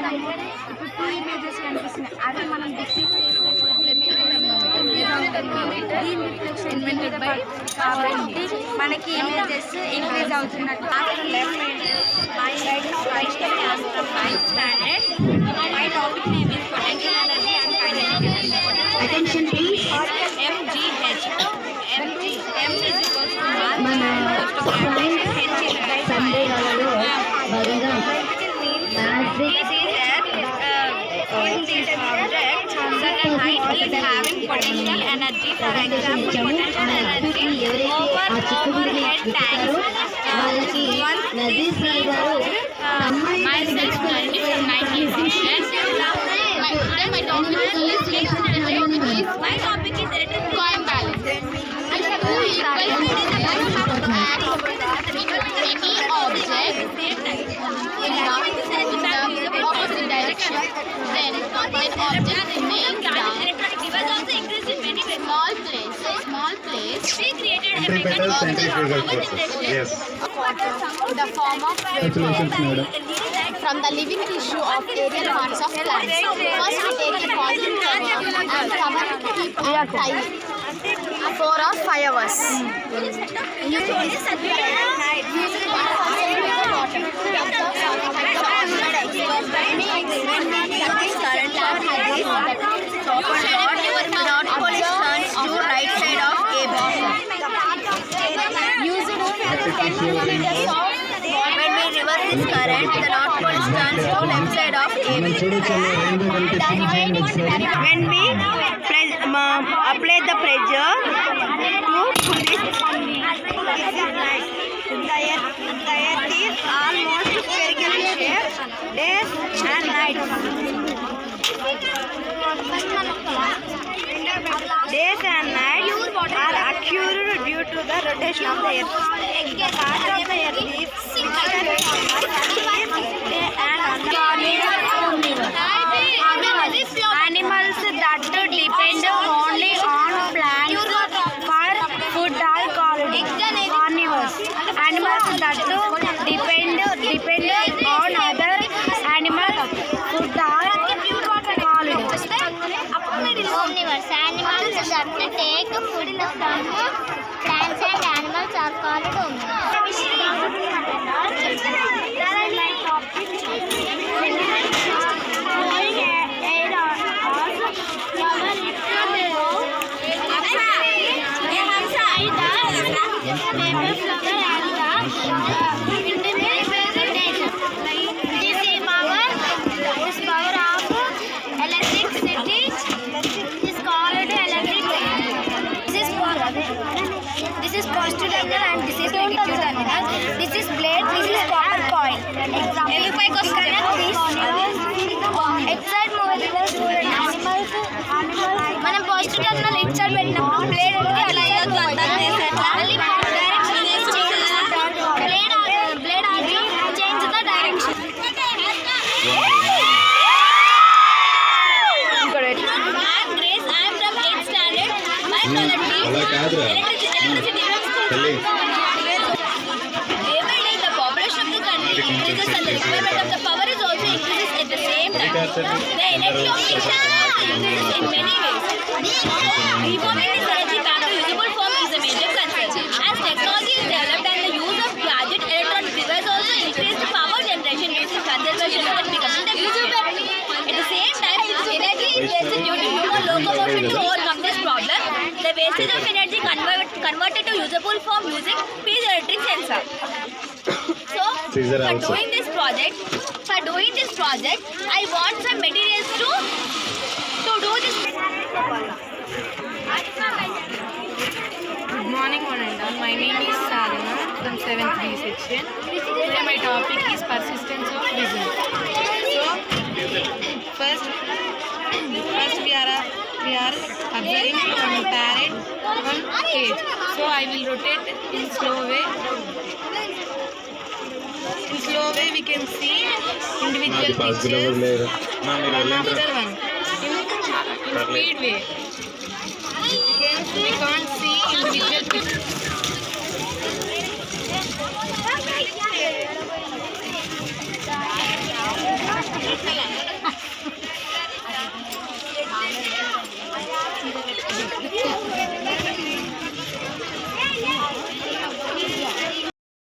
మనము ఇప్పుడు 2 ఇమేజెస్ కనిపిస్తున్నాయి, అవి మనం డిక్రీజ్ చేస్తే కాబట్టి మనకి ఇమేజెస్ ఇంక్రీజ్ అవుతున్నట్టు. My standard. My topic name is potential energy and kinetic energy. Attention please. MGH. M is equals to mass. మన సండే వాళ్ళలో భాగంగా magic in this object, certain height is having potential energy. For example, potential energy overhead tanks. వాళ్ళకి Nazir sir గారు Myself, from 1966. My topic is electric coin balance. Any object in the opposite direction, then object remains down. Small place. We created a Better centrifugal process. Yes. The form of Congratulations, madam. from the living tissue of aerial parts of plants. First we take a positive cover and cover keep on tight 4 or 5 hours. Right side of cable. Use it 10 millimeters of When we reverse this current, the north pole turns to left side of cable. When we apply the pressure to pull this, the earth is almost spherical in shape. Days and nights. Days and nights are occurred due to the rotation of the earth. Part of the earth is animals that depend only on plants for food are called carnivores. Animals that depend on other animals food are called omnivores. Animals that take food from plants and animals are called omnivores. This is positive terminal and this is negative terminal. This is blade, this is copper coil. If I connect this, outside animals, మనం positive terminal it side పెట్టినప్పుడు blade అనేది అలా అయ్యొద్దు అంటారు. మళ్ళీ direction blade ఆగి change the direction. Grace, I am from 8th standard. My quality every day the population of the country increases and the requirement of the power is also increases at the same time. The energy of Asia increases in many ways. Reforming this energy back to usable form is a major concern. As technology is developed and the use of gadget electronic devices also increase the power generation using conservation and becoming the future. At the same time, energy is wasted due to human locomotion. To overcome this problem, the wastage of energy converted to usable form using piezoelectric sensor. So, for doing this project, I want some materials to do this. Good morning, Ananda. My name is Sadhana from 7th B section. Today my topic is persistence of vision. So, first we are observing from parrot on cage. So I will rotate in slow way. In slow way we can see individual pictures one after one. In speed way we can't see individual pictures. the